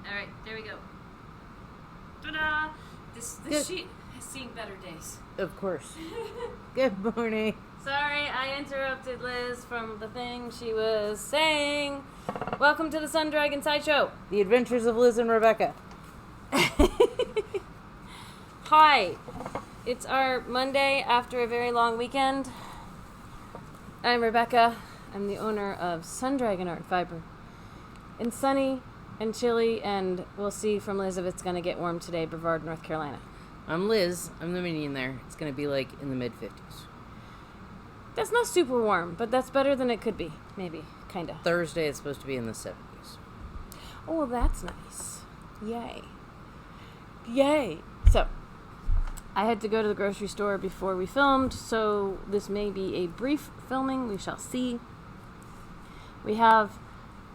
All right, there we go. Ta-da! This sheet has seen better days. Of course. Good morning. Sorry, I interrupted Liz from the thing she was saying. Welcome to the Sun Dragon Sideshow. The Adventures of Liz and Rebecca. Hi. It's our Monday after a very long weekend. I'm Rebecca. I'm the owner of Sun Dragon Art Fiber. It's sunny and chilly, and we'll see from Liz if it's going to get warm today, Brevard, North Carolina. I'm Liz. I'm the minion there. It's going to be like in the mid-50s. That's not super warm, but that's better than it could be. Maybe. Kind of. Thursday it's supposed to be in the 70s. Oh, well, that's nice. Yay. Yay. So, I had to go to the grocery store before we filmed, so this may be a brief filming. We shall see. We have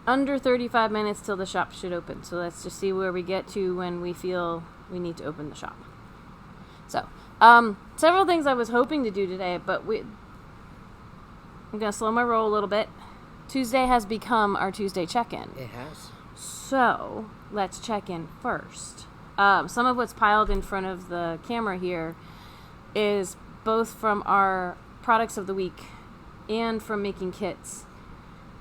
under 35 minutes till the shop should open, so let's just see where we get to when we feel we need to open the shop. So, several things I was hoping to do today, but I'm going to slow my roll a little bit. Tuesday has become our Tuesday check-in. It has. So, let's check in first. Some of what's piled in front of the camera here is both from our products of the week and from making kits.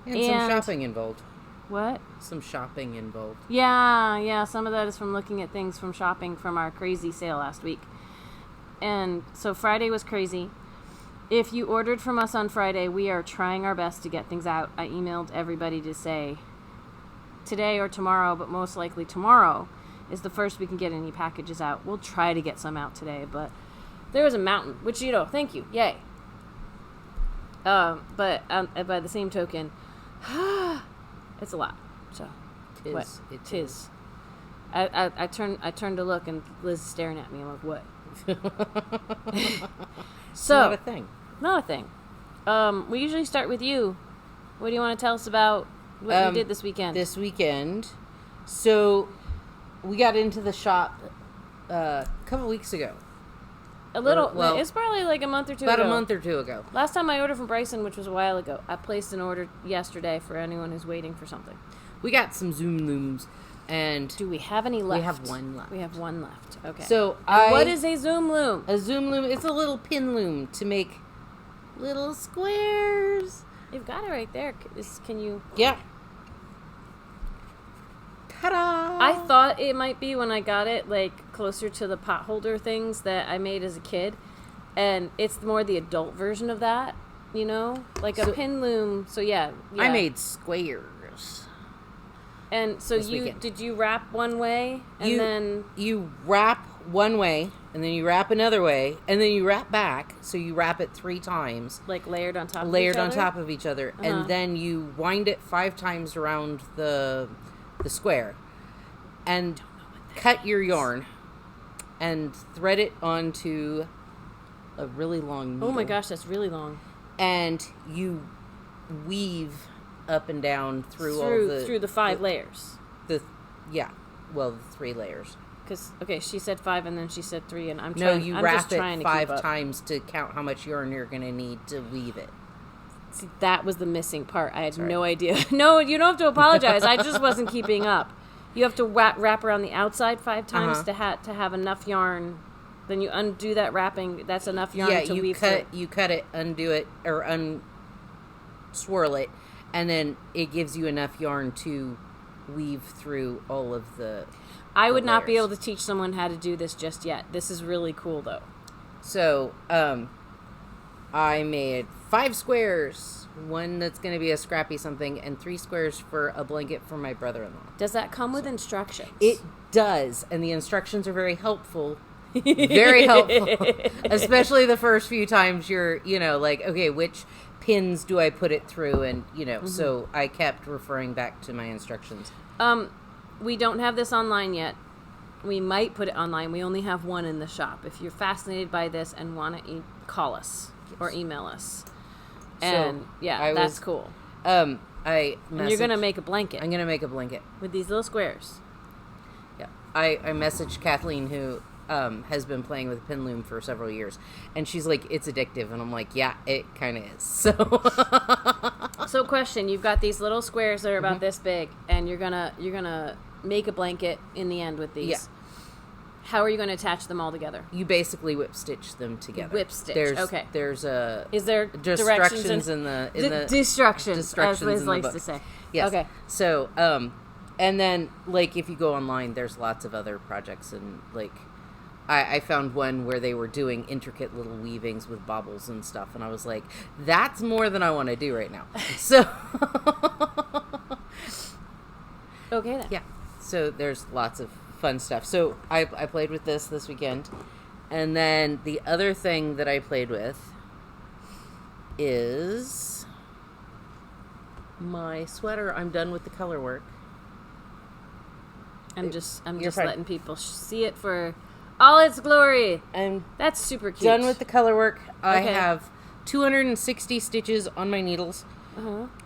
And some shopping involved. What? Some shopping involved. Yeah, some of that is from looking at things from shopping from our crazy sale last week. And so Friday was crazy. If you ordered from us on Friday, we are trying our best to get things out. I emailed everybody to say today or tomorrow, but most likely tomorrow is the first we can get any packages out. We'll try to get some out today, but there was a mountain, which, thank you. Yay. But by the same token, it's a lot. So, tis. I turned to look, and Liz is staring at me. I'm like, what? So, not a thing. Not a thing. We usually start with you. What do you want to tell us about what you did this weekend? This weekend, so we got into the shop a couple weeks ago. A little. Well, it's probably like a month or two ago. About a month or two ago. Last time I ordered from Bryson, which was a while ago, I placed an order yesterday for anyone who's waiting for something. We got some Zoom Looms. And do we have any left? We have one left. We have one left. Okay. So what is a Zoom Loom? A Zoom Loom, it's a little pin loom to make little squares. You've got it right there. Can you? Yeah. Ta-da! I thought it might be when I got it, like, closer to the pot holder things that I made as a kid. And it's more the adult version of that, Like a pin loom. So, yeah. I made squares. And so did you wrap one way and then you wrap one way and then you wrap another way and then you wrap back, so you wrap it 3 times, like layered on top of each other, and then you wind it 5 times around the square and cut your yarn and thread it onto a really long needle. Oh my gosh, that's really long. And you weave up and down through the 5 layers. The 3 layers. Because she said 5 and then she said 3, and I'm wrap it trying 5 times to count how much yarn you're going to need to weave it. See, that was the missing part. I had no idea. No, you don't have to apologize. I just wasn't keeping up. You have to wrap around the outside 5 times to have enough yarn. Then you undo that wrapping. That's enough yarn to weave through. You cut it, undo it, or unswirl it. And then it gives you enough yarn to weave through all of the I would not be able to teach someone how to do this just yet. This is really cool, though. So, I made 5 squares. 1 that's going to be a scrappy something, and 3 squares for a blanket for my brother-in-law. Does that come with instructions? It does, and the instructions are very helpful. Very helpful. Especially the first few times you're, like, okay, which pins do I put it through, and so I kept referring back to my instructions. We don't have this online yet. We might put it online. We only have one in the shop. If you're fascinated by this and want to call us or email us, and that's cool. And you're gonna make a blanket. I'm gonna make a blanket with these little squares. Yeah, I messaged Kathleen, who has been playing with pin loom for several years, and she's like, it's addictive, and I'm like, yeah, it kind of is. So So question, you've got these little squares that are about this big, and you're gonna make a blanket in the end with these. Yeah. How are you going to attach them all together? You basically whip stitch them together. Whip stitch. Okay. There's a. Is there directions in the destructions, as Liz in the likes book. to say. Yes. Okay. So, and then like if you go online, there's lots of other projects, and like I found one where they were doing intricate little weavings with baubles and stuff, and I was like, that's more than I want to do right now. So. Okay then. Yeah. So there's lots of fun stuff. So I played with this weekend, and then the other thing that I played with is my sweater. I'm done with the color work. I'm just fine. letting people see it for all its glory. That's super cute. Done with the color work. I Okay. have 260 stitches on my needles,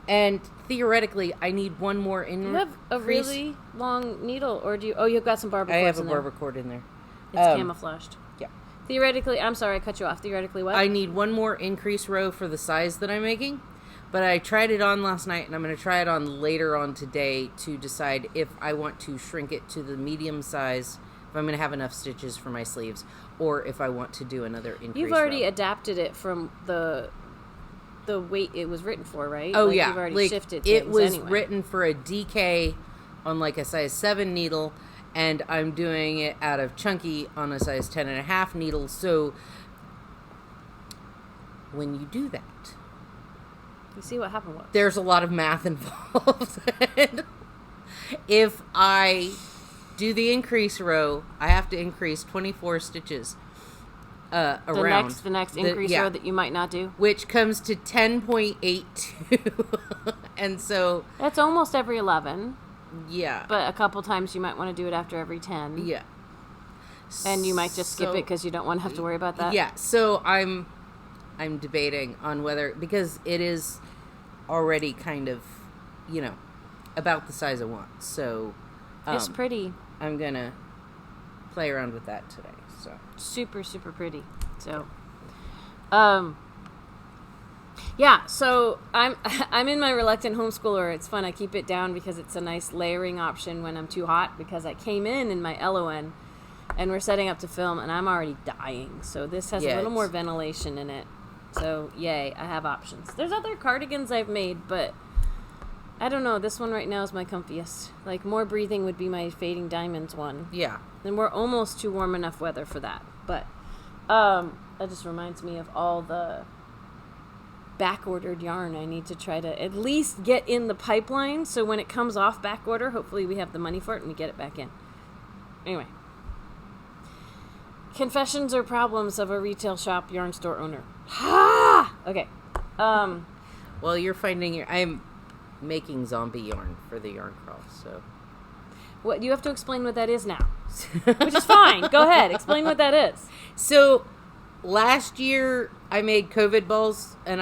and theoretically I need one more in. You have a really long needle, or do you? Oh, you've got some barber cords. I have a in there. barber cord in there. It's camouflaged. Yeah. Theoretically, I'm sorry, I cut you off. Theoretically, what? I need one more increase row for the size that I'm making, but I tried it on last night, and I'm going to try it on later on today to decide if I want to shrink it to the medium size, if I'm going to have enough stitches for my sleeves, or if I want to do another increase You've already row. adapted it from the weight it was written for, right? Oh, like, yeah. You've already like, shifted it things was anyway. written for a DK on like a size 7 needle, and I'm doing it out of chunky on a size 10.5 needle. So when you do that, You see what happened was. there's a lot of math involved. And if I do the increase row, I have to increase 24 stitches around. The next increase row that you might not do? Which comes to 10.82. And so... That's almost every 11. Yeah. But a couple times you might want to do it after every 10. Yeah. And you might just skip it because you don't want to have to worry about that. Yeah. So I'm debating on whether... Because it is already kind of, about the size I want. So... It's pretty. I'm going to play around with that today. So Super, super pretty. So, yeah, so I'm in my reluctant homeschooler. It's fun. I keep it down because it's a nice layering option when I'm too hot, because I came in my LON and we're setting up to film and I'm already dying. So this has a little more ventilation in it. So yay, I have options. There's other cardigans I've made, but I don't know. This one right now is my comfiest. Like, more breathing would be my Fading Diamonds one. yeah. And we're almost to warm enough weather for that. But that just reminds me of all the back-ordered yarn I need to try to at least get in the pipeline, so when it comes off back order, hopefully we have the money for it and we get it back in. Anyway. Confessions or problems of a retail shop yarn store owner. Ha! Okay. Well, you're finding I'm making zombie yarn for the yarn crawl, so... What, you have to explain what that is now. Which is fine. Go ahead. Explain what that is. So, last year I made COVID balls, and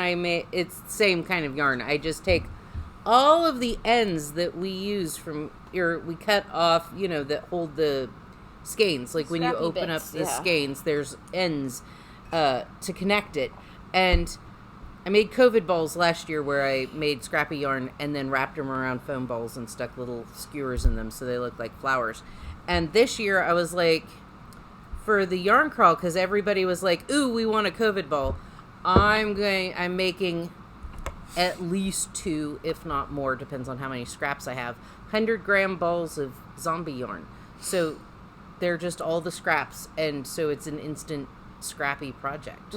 it's the same kind of yarn. I just take all of the ends that we use we cut off, that hold the skeins. Like when you Scrappy open bits, up the skeins, there's ends to connect it. And I made COVID balls last year where I made scrappy yarn and then wrapped them around foam balls and stuck little skewers in them so they look like flowers. And this year I was like, for the yarn crawl, because everybody was like, ooh, we want a COVID ball, I'm making at least 2, if not more, depends on how many scraps I have, 100-gram balls of zombie yarn. So they're just all the scraps, and so it's an instant scrappy project.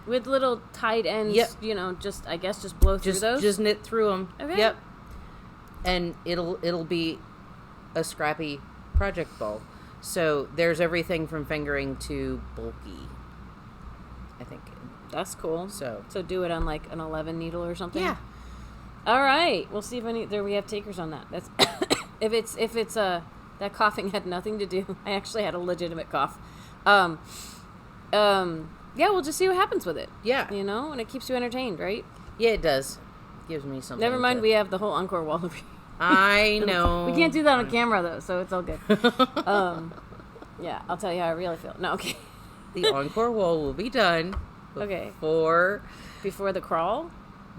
With little tied ends, Yep. just blow through those? Just knit through them. Okay. Yep. And it'll be a scrappy project ball. So there's everything from fingering to bulky, I think. That's cool. So do it on like an 11 needle or something? Yeah. All right. We'll see if we have takers on that. That's if it's that coughing had nothing to do. I actually had a legitimate cough. Yeah, we'll just see what happens with it. Yeah. And it keeps you entertained, right? Yeah, it does. Gives me something. Never mind, we have the whole encore wall. I know. We can't do that on camera, though, so it's all good. Yeah, I'll tell you how I really feel. No, okay. The encore wall will be done. Okay. Before the crawl?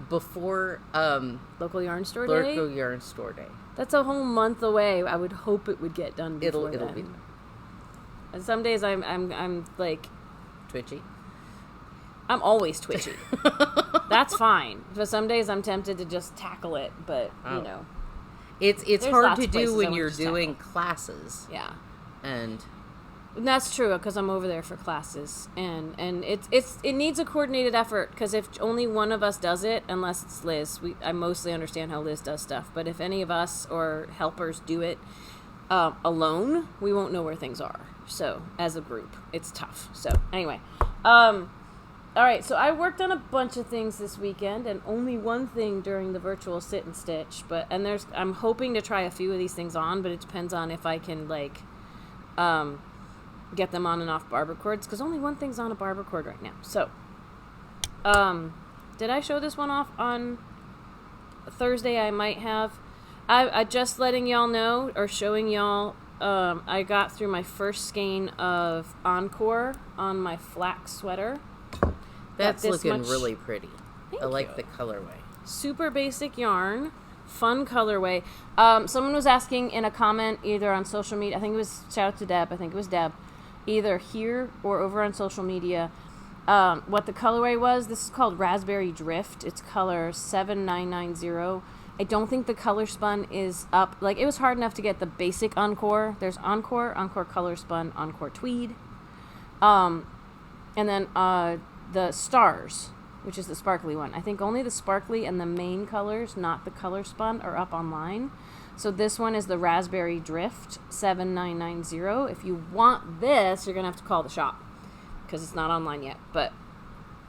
before Local yarn store day? Local yarn store day. That's a whole month away. I would hope it would get done before It'll then. be done. And some days I'm like Twitchy. I'm always twitchy. That's fine. But some days I'm tempted to just tackle it, but you know. It's There's hard lots to of do places I when wanna you're just doing classes. Yeah. And that's true because I'm over there for classes, and it needs a coordinated effort because if only one of us does it, unless it's Liz, I mostly understand how Liz does stuff. But if any of us or helpers do it alone, we won't know where things are. So as a group, it's tough. So anyway, all right. So I worked on a bunch of things this weekend, and only one thing during the virtual sit and stitch. I'm hoping to try a few of these things on, but it depends on if I can get them on and off barber cords, because only one thing's on a barber cord right now. So, did I show this one off on Thursday? I might have. I just letting y'all know, or showing y'all, I got through my first skein of Encore on my flax sweater. that's looking really pretty. I like the colorway. Super basic yarn. Fun colorway. Someone was asking in a comment either on social media, I think it was, shout out to Deb, I think it was Deb, either here or over on social media, what the colorway was. This is called Raspberry Drift. It's color 7990. I don't think the color spun is up. Like, it was hard enough to get the basic Encore. There's Encore color spun, Encore tweed. And then the Stars, which is the sparkly one. I think only the sparkly and the main colors, not the color spun, are up online. So this one is the Raspberry Drift 7990. If you want this, you're going to have to call the shop because it's not online yet. But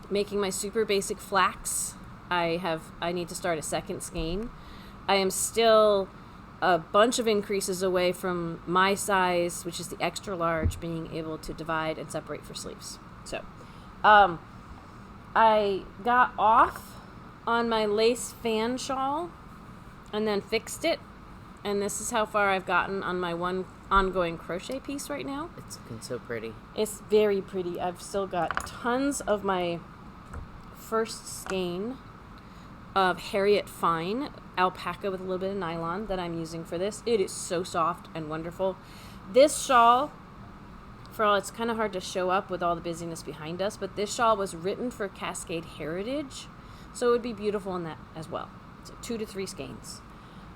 making my super basic flax, I need to start a second skein. I am still a bunch of increases away from my size, which is the extra large, being able to divide and separate for sleeves. So, I got off on my lace fan shawl and then fixed it. And this is how far I've gotten on my one ongoing crochet piece right now. It's looking so pretty. It's very pretty. I've still got tons of my first skein of Harriet Fine alpaca with a little bit of nylon that I'm using for this. It is so soft and wonderful. This shawl, for all, it's kind of hard to show up with all the busyness behind us, but this shawl was written for Cascade Heritage, so it would be beautiful in that as well. So 2 to 3 skeins.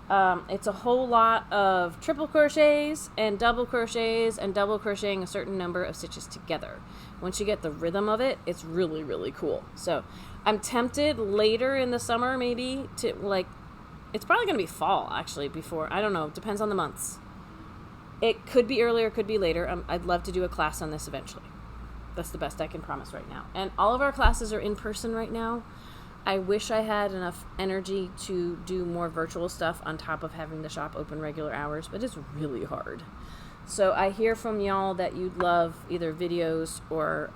It's a whole lot of triple crochets and double crochets and double crocheting a certain number of stitches together. Once you get the rhythm of it, it's really, really cool. So I'm tempted later in the summer maybe to, like, it's probably going to be fall actually before, I don't know, it depends on the months. It could be earlier, could be later. I'd love to do a class on this eventually. That's the best I can promise right now. And all of our classes are in person right now. I wish I had enough energy to do more virtual stuff on top of having the shop open regular hours, but it's really hard. So I hear from y'all that you'd love either videos or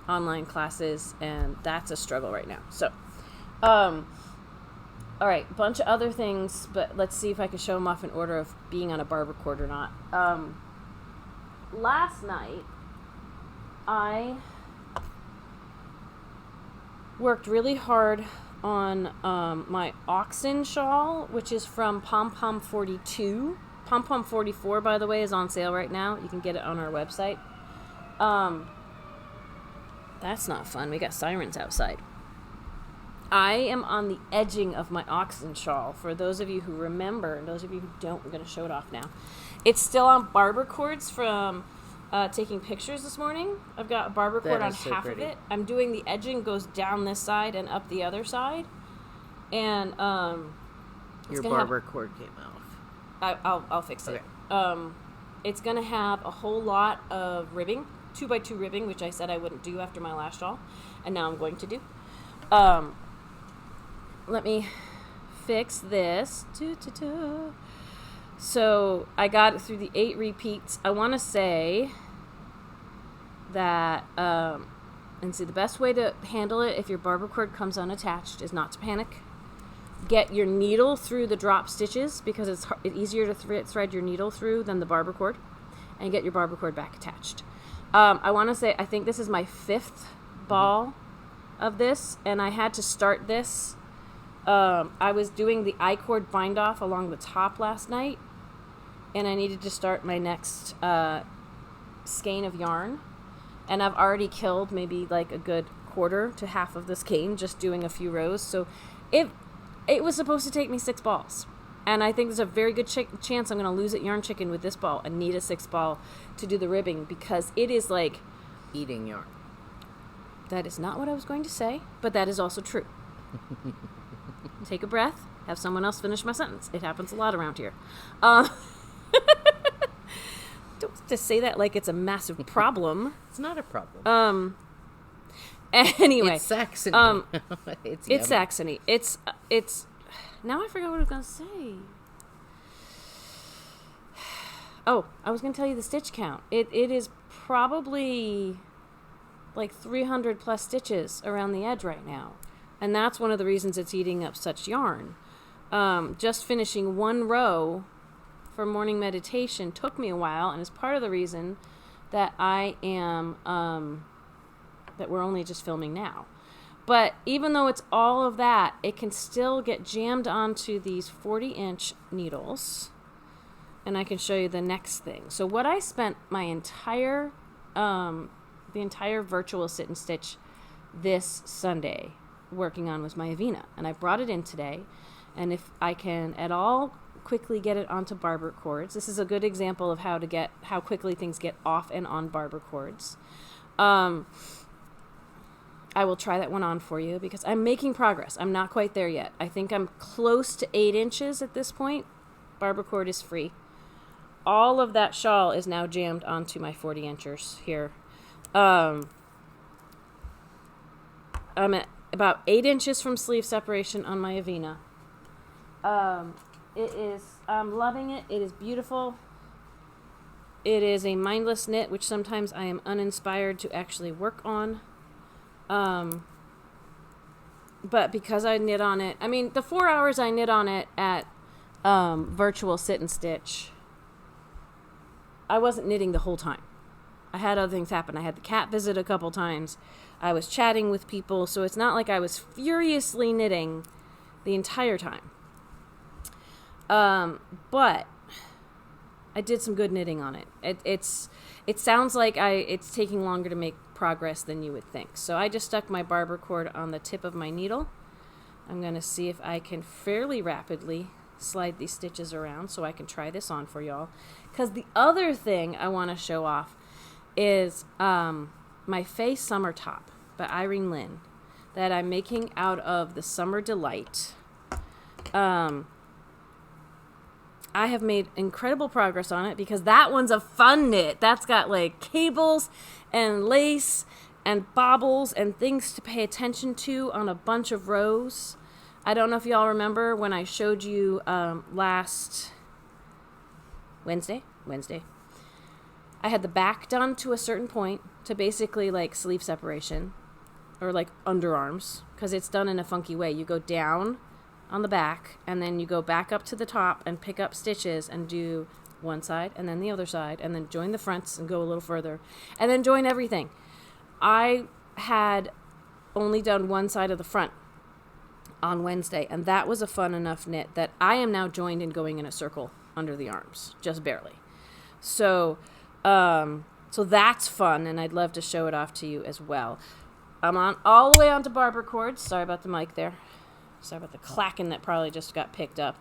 online classes, and that's a struggle right now. So, all right, a bunch of other things, but let's see if I can show them off in order of being on a barber cord or not. Last night, I worked really hard on my oxen shawl, which is from Pom Pom 42. Pom Pom 44, by the way, is on sale right now. You can get it on our website. That's not fun. We got sirens outside. I am on the edging of my oxen shawl. For those of you who remember, and those of you who don't, I'm going to show it off now. It's still on barber cords from taking pictures this morning. I've got a barber cord on half of it. I'm doing the edging goes down this side and up the other side. And your barber cord came off. I'll fix it. Okay. It's going to have a whole lot of ribbing, 2x2 ribbing, which I said I wouldn't do after my last shawl, and now I'm going to do. Let me fix this. So I got it through the 8 repeats. I want to say that, and see, the best way to handle it if your barber cord comes unattached is not to panic. Get your needle through the drop stitches because it's easier to thread your needle through than the barber cord, and get your barber cord back attached. I want to say, I think this is my 5th ball of this, and I had to start this I was doing the I-cord bind off along the top last night, and I needed to start my next skein of yarn, and I've already killed maybe like a good quarter to half of the skein just doing a few rows. So it was supposed to take me 6 balls, and I think there's a very good chance I'm going to lose at Yarn Chicken with this ball and need a 6 ball to do the ribbing, because it is like eating yarn. That is not what I was going to say, but that is also true. Take a breath, have someone else finish my sentence. It happens a lot around here. Don't just say that like it's a massive problem. It's not a problem. Anyway. It's Saxony. It's Saxony. It's now I forgot what I was going to say. Oh, I was going to tell you the stitch count. It is probably like 300 plus stitches around the edge right now. And that's one of the reasons it's eating up such yarn. Just finishing one row for morning meditation took me a while, and is part of the reason that I am, that we're only just filming now. But even though it's all of that, it can still get jammed onto these 40-inch needles. And I can show you the next thing. So what I spent my entire, the entire virtual sit and stitch this Sunday working on was my Avena. And I brought it in today. And if I can at all quickly get it onto barber cords, this is a good example of how quickly things get off and on barber cords. I will try that one on for you because I'm making progress. I'm not quite there yet. I think I'm close to 8 inches at this point. Barber cord is free. All of that shawl is now jammed onto my 40 inchers here. I'm at about 8 inches from sleeve separation on my Avena. I'm loving it. It is beautiful. It is a mindless knit, which sometimes I am uninspired to actually work on. But because I knit on it, I mean, the 4 hours I knit on it at virtual sit and stitch, I wasn't knitting the whole time. I had other things happen. I had the cat visit a couple times. I was chatting with people, so it's not like I was furiously knitting the entire time. But I did some good knitting on it. It sounds like it's taking longer to make progress than you would think. So I just stuck my barber cord on the tip of my needle. I'm going to see if I can fairly rapidly slide these stitches around so I can try this on for y'all. Because the other thing I want to show off is my Faye summer top by Irene that I'm making out of the Summer Delight. I have made incredible progress on it because that one's a fun knit. That's got like cables and lace and bobbles and things to pay attention to on a bunch of rows. I don't know if y'all remember when I showed you last Wednesday. I had the back done to a certain point to basically like sleeve separation or like underarms because it's done in a funky way. You go down on the back and then you go back up to the top and pick up stitches and do one side and then the other side and then join the fronts and go a little further and then join everything. I had only done one side of the front on Wednesday, and that was a fun enough knit that I am now joined in going in a circle under the arms, just barely. So that's fun, and I'd love to show it off to you as well. I'm on all the way onto barber cords. Sorry about the mic there. Sorry about the clacking that probably just got picked up.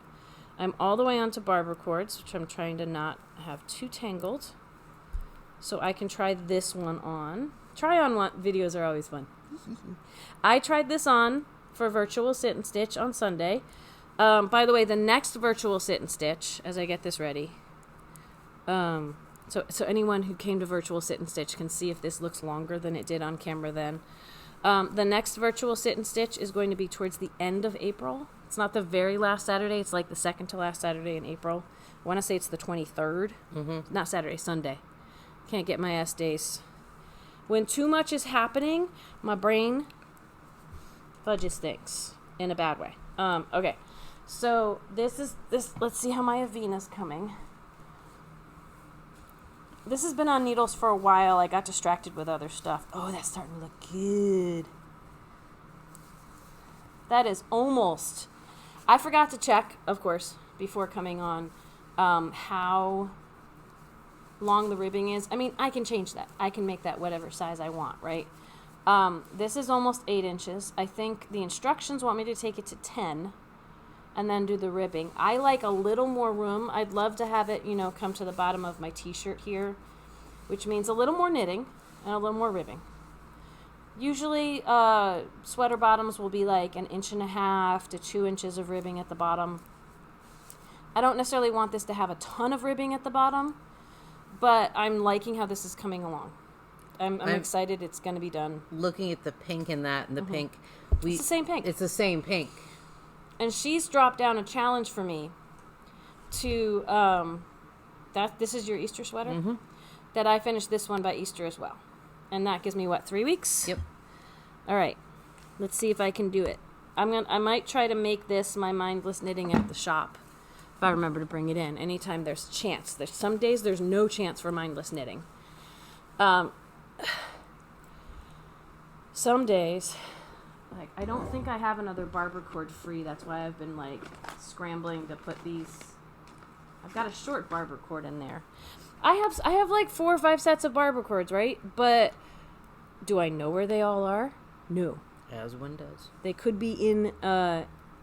I'm all the way onto barber cords, which I'm trying to not have too tangled. So I can try this one on. Try on one videos are always fun. I tried this on for virtual sit and stitch on Sunday. By the way, the next virtual sit and stitch, as I get this ready, so anyone who came to virtual sit and stitch can see if this looks longer than it did on camera then. The next virtual sit and stitch is going to be towards the end of April. It's not the very last Saturday. It's like the second to last Saturday in April. I want to say it's the 23rd. Not Saturday, Sunday. Can't get my S days. When too much is happening, my brain fudges things in a bad way. Okay. So this. Let's see how my Avena's coming. This has been on needles for a while. I got distracted with other stuff. Oh, that's starting to look good. That is almost... I forgot to check, of course, before coming on, how long the ribbing is. I mean, I can change that. I can make that whatever size I want, right? This is almost 8 inches. I think the instructions want me to take it to 10 and then do the ribbing. I like a little more room. I'd love to have it, come to the bottom of my t-shirt here, which means a little more knitting and a little more ribbing. Usually, sweater bottoms will be like 1.5 to 2 inches of ribbing at the bottom. I don't necessarily want this to have a ton of ribbing at the bottom, but I'm liking how this is coming along. I'm excited it's going to be done. Looking at the pink in that and the pink. It's the same pink. It's the same pink. And she's dropped down a challenge for me to, this is your Easter sweater? Mm-hmm. That I finish this one by Easter as well. And that gives me, 3 weeks? Yep. All right. Let's see if I can do it. I might try to make this my mindless knitting at the shop, if I remember to bring it in. Anytime there's a chance. There's some days there's no chance for mindless knitting. Some days, I don't think I have another barber cord free. That's why I've been, scrambling to put these. I've got a short barber cord in there. I have 4 or 5 sets of barber cords, right? But do I know where they all are? No. As one does. They could be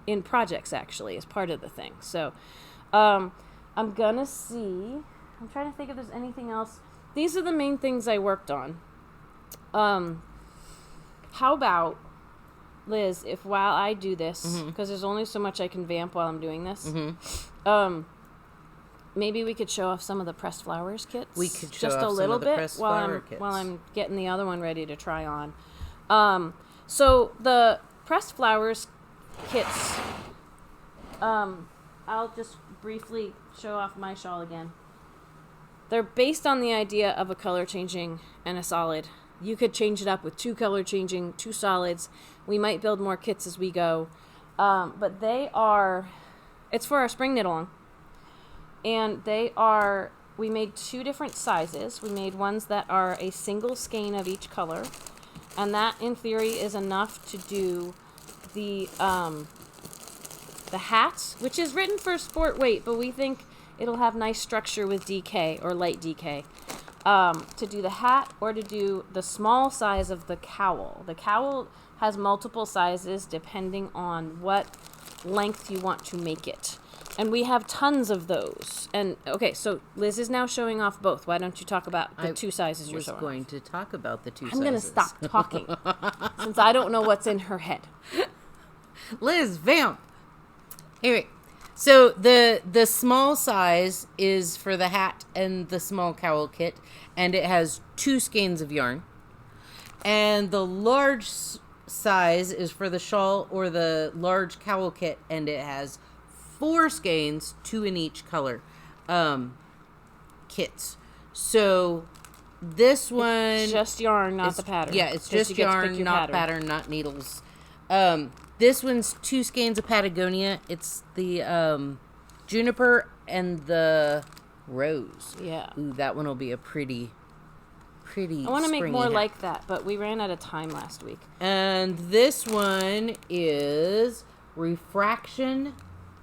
in projects, actually, as part of the thing. So, I'm gonna see. I'm trying to think if there's anything else. These are the main things I worked on. How about, Liz, if while I do this, because there's only so much I can vamp while I'm doing this, maybe we could show off some of the pressed flowers kits. We could show just off a little some of the bit pressed flower kits while I'm getting the other one ready to try on. So the pressed flowers kits, I'll just briefly show off my shawl again. They're based on the idea of a color changing and a solid. You could change it up with 2 color changing, 2 solids. We might build more kits as we go. But it's for our spring knit along. And we made 2 different sizes. We made ones that are a single skein of each color. And that, in theory, is enough to do the hats, which is written for sport weight, but we think it'll have nice structure with DK or light DK. To do the hat or to do the small size of the cowl. The cowl has multiple sizes depending on what length you want to make it. And we have tons of those. And okay, so Liz is now showing off both. Why don't you talk about the 2 sizes you're showing? I was going to talk about the 2 sizes. I'm going to stop talking since I don't know what's in her head. Liz, vamp. Anyway, so the small size is for the hat and the small cowl kit, and it has 2 skeins of yarn. And the large size is for the shawl or the large cowl kit, and it has 4 skeins, 2 in each color, kits. So this one... It's just yarn, not the pattern. Yeah, it's just yarn, not pattern, not needles. This one's 2 skeins of Patagonia. It's the juniper and the rose. Yeah. Ooh, that one will be a pretty I want to make more like that, but we ran out of time last week. And this one is refraction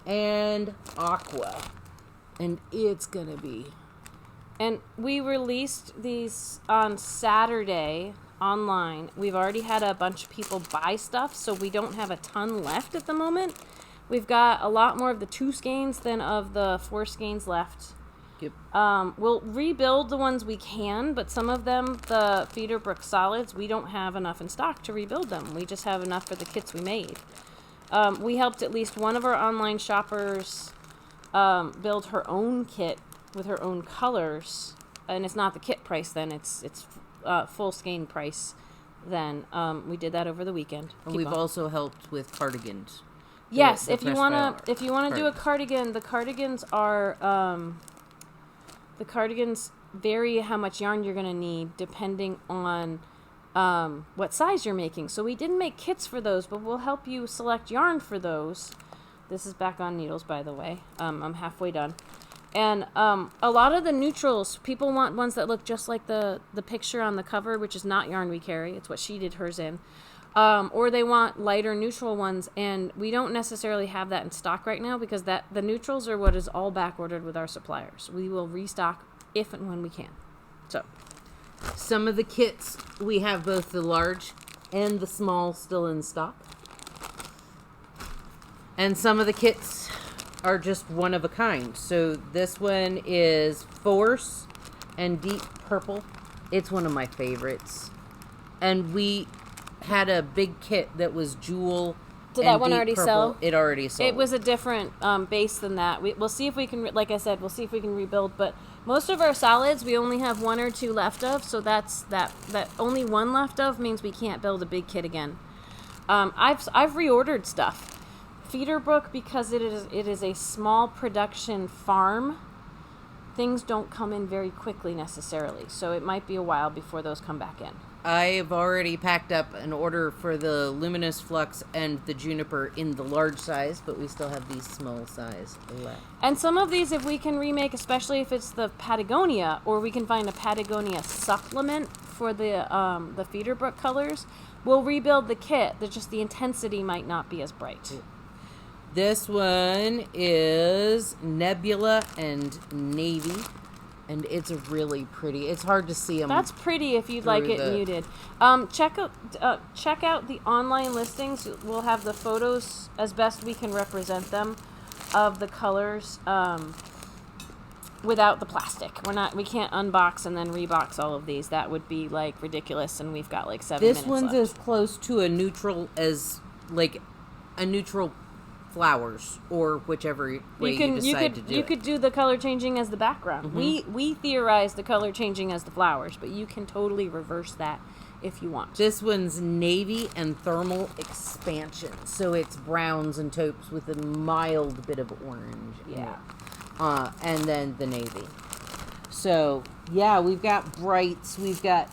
and aqua. And it's going to be... And we released these on Saturday online. We've already had a bunch of people buy stuff, so we don't have a ton left at the moment. We've got a lot more of the 2 skeins than of the 4 skeins left. Yep. We'll rebuild the ones we can, but some of them, the feeder brick solids, we don't have enough in stock to rebuild them. We just have enough for the kits we made. We helped at least one of our online shoppers build her own kit with her own colors, and it's not the kit price then, it's full skein price then. We did that over the weekend. And we've also helped with cardigans. Yes, if you wanna do a cardigan, the cardigans vary how much yarn you're gonna need depending on what size you're making. So we didn't make kits for those, but we'll help you select yarn for those. This is back on needles, by the way. I'm halfway done. And a lot of the neutrals, people want ones that look just like the picture on the cover, which is not yarn we carry. It's what she did hers in. Or they want lighter neutral ones, and we don't necessarily have that in stock right now because the neutrals are what is all back ordered with our suppliers. We will restock if and when we can. So some of the kits, we have both the large and the small still in stock. And some of the kits are just one of a kind. So this one is Force and Deep Purple. It's one of my favorites. And we had a big kit that was Jewel. Did that one already sell? It already sold. It was a different base than that. We'll see if we can, like I said, we'll see if we can rebuild. But most of our solids, we only have 1 or 2 left of. So that only 1 left of means we can't build a big kit again. I've reordered stuff. Feederbrook, because it is a small production farm, things don't come in very quickly necessarily. So it might be a while before those come back in. I've already packed up an order for the Luminous Flux and the Juniper in the large size, but we still have these small size left. And some of these, if we can remake, especially if it's the Patagonia, or we can find a Patagonia supplement for the Feederbrook colors, we'll rebuild the kit. Just the intensity might not be as bright. This one is Nebula and Navy, and it's really pretty. It's hard to see them. That's pretty if you'd like it muted. Check out the online listings. We'll have the photos as best we can represent them of the colors without the plastic. We can't unbox and then rebox all of these. That would be like ridiculous, and we've got like 7 minutes left. This one's as close to a neutral as like a neutral flowers, or whichever way you decide to do it. You could do the color changing as the background. Mm-hmm. We theorize the color changing as the flowers, but you can totally reverse that if you want. This one's Navy and Thermal Expansion, so it's browns and taupes with a mild bit of orange. Yeah. And then the Navy. So yeah, we've got brights. We've got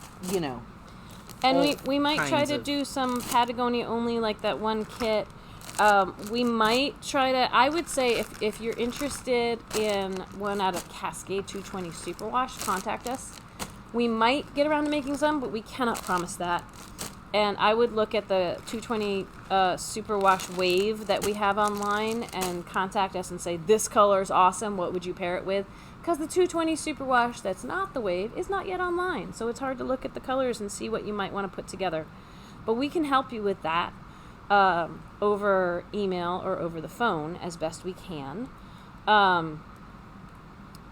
and we might try to do some Patagonia only, like that one kit. We might try to, I would say if you're interested in one out of Cascade 220 Superwash, contact us. We might get around to making some, but we cannot promise that. And I would look at the 220 Superwash Wave that we have online and contact us and say, this color is awesome, what would you pair it with? Because the 220 Superwash that's not the Wave is not yet online, so it's hard to look at the colors and see what you might want to put together. But we can help you with that. Over email or over the phone as best we can.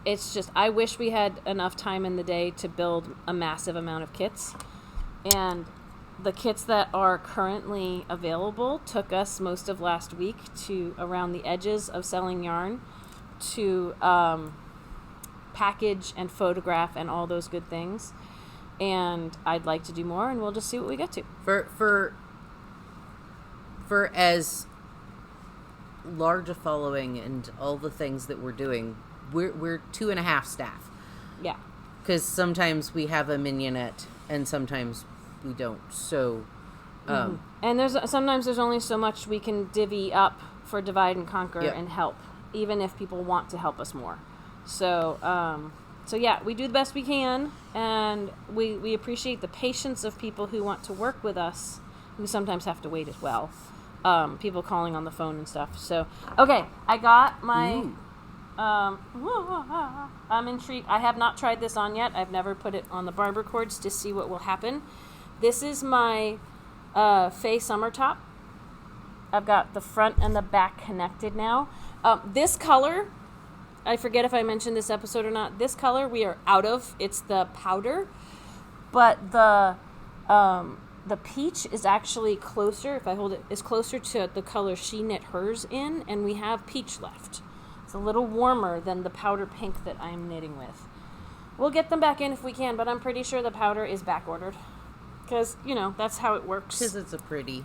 It's just, I wish we had enough time in the day to build a massive amount of kits. And the kits that are currently available took us most of last week to around the edges of selling yarn to package and photograph and all those good things. And I'd like to do more, and we'll just see what we get to. For as large a following and all the things that we're doing, we're 2.5 staff. Yeah. Because sometimes we have a mignonette and sometimes we don't. So, and sometimes there's only so much we can divvy up for divide and conquer and help, even if people want to help us more. So, yeah, we do the best we can, and we appreciate the patience of people who want to work with us. We sometimes have to wait as well. People calling on the phone and stuff. So, okay, I got my, I'm intrigued. I have not tried this on yet. I've never put it on the barber cords to see what will happen. This is my Faye summer top. I've got the front and the back connected now. This color, I forget if I mentioned this episode or not. This color we are out of. It's the powder, but the peach is actually closer, if I hold it, is closer to the color she knit hers in, and we have peach left. It's a little warmer than the powder pink that I'm knitting with. We'll get them back in if we can, but I'm pretty sure the powder is back ordered. Because, that's how it works. Because it's a pretty.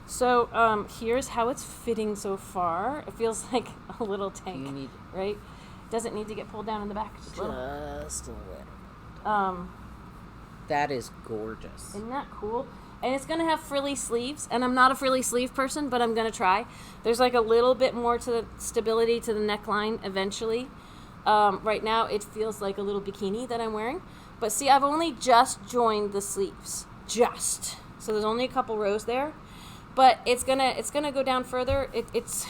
So, here's how it's fitting so far. It feels like a little tank, right? Doesn't need to get pulled down in the back. Just a little. That is gorgeous. Isn't that cool? And it's going to have frilly sleeves. And I'm not a frilly sleeve person, but I'm going to try. There's like a little bit more to the stability to the neckline eventually. Right now, it feels like a little bikini that I'm wearing. But see, I've only just joined the sleeves. Just. So there's only a couple rows there, but it's gonna go down further. It's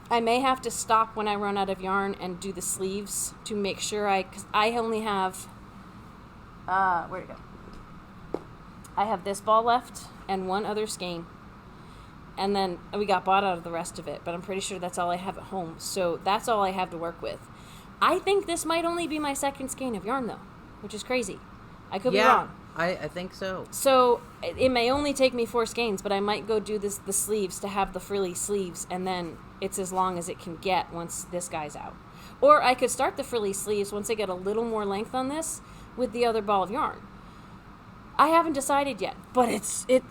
I may have to stop when I run out of yarn and do the sleeves to make sure because I only have, where'd it go? I have this ball left and one other skein. And then we got bought out of the rest of it, but I'm pretty sure that's all I have at home. So that's all I have to work with. I think this might only be my second skein of yarn though, which is crazy. I could be wrong. I think so. So it may only take me 4 skeins, but I might go do the sleeves to have the frilly sleeves, and then it's as long as it can get once this guy's out. Or I could start the frilly sleeves once I get a little more length on this with the other ball of yarn. I haven't decided yet, but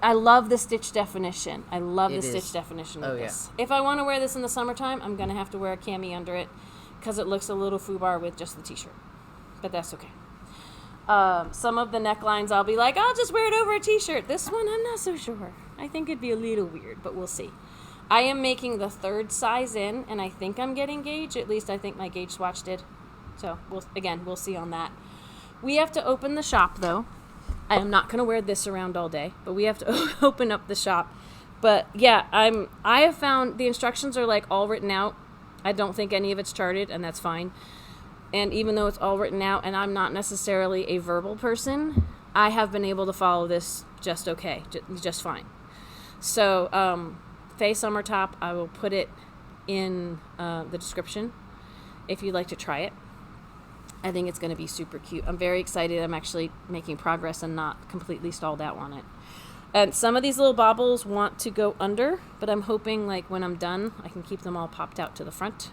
I love the stitch definition. I love the stitch definition of this. If I want to wear this in the summertime, I'm going to have to wear a cami under it because it looks a little foobar with just the t-shirt. But that's okay. Some of the necklines I'll be like, I'll just wear it over a t-shirt. This one, I'm not so sure. I think it'd be a little weird, but we'll see. I am making the 3rd size in, and I think I'm getting gauge. At least I think my gauge swatch did. So, we'll see on that. We have to open the shop, though. I am not going to wear this around all day, but we have to open up the shop. But, yeah, I have found the instructions are, like, all written out. I don't think any of it's charted, and that's fine. And even though it's all written out and I'm not necessarily a verbal person, I have been able to follow this just okay, just fine. So, Faye Summer Top, I will put it in the description if you'd like to try it. I think it's going to be super cute. I'm very excited. I'm actually making progress and not completely stalled out on it. And some of these little baubles want to go under, but I'm hoping like when I'm done, I can keep them all popped out to the front.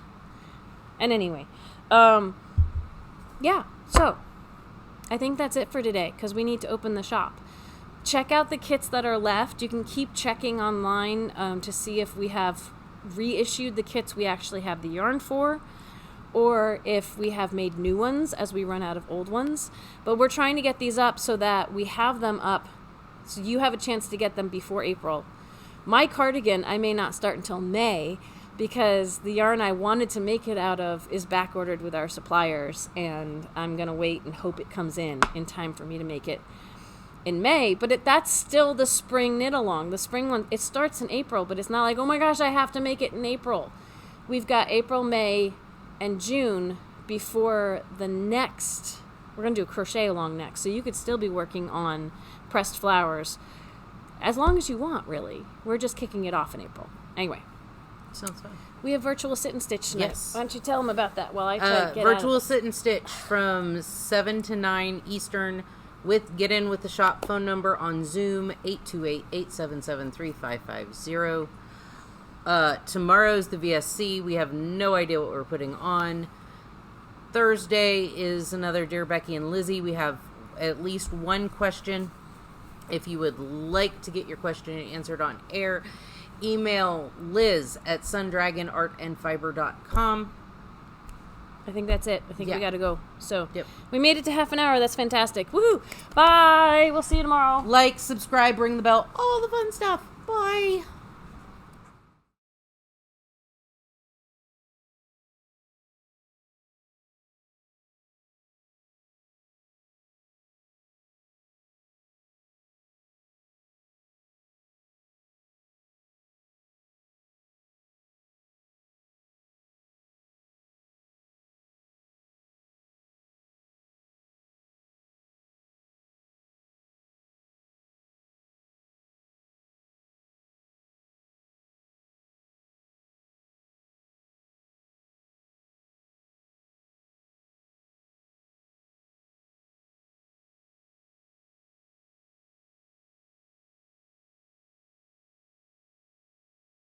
And anyway, yeah, so I think that's it for today because we need to open the shop. Check out the kits that are left. You can keep checking online to see if we have reissued the kits we actually have the yarn for, or if we have made new ones as we run out of old ones. But we're trying to get these up so that we have them up so you have a chance to get them before April. My cardigan I may not start until May because the yarn I wanted to make it out of is back ordered with our suppliers, and I'm going to wait and hope it comes in time for me to make it in May. But that's still the spring knit along. The spring one, it starts in April, but it's not like, oh my gosh, I have to make it in April. We've got April, May, and June before the next. We're going to do a crochet along next, so you could still be working on pressed flowers as long as you want, really. We're just kicking it off in April. Anyway. Sounds fun. We have virtual sit and stitch tonight. Yes. Why don't you tell them about that while I try to get virtual sit and stitch from 7 to 9 Eastern. Get in with the shop phone number on Zoom, 828-877-3550. Tomorrow's the VSC. We have no idea what we're putting on. Thursday is another Dear Becky and Lizzie. We have at least one question. If you would like to get your question answered on air, email Liz at sundragonartandfiber.com. I think that's it. I think we got to go. So Yep. We made it to half an hour. That's fantastic. Woohoo! Bye. We'll see you tomorrow. Like, subscribe, ring the bell, all the fun stuff. Bye.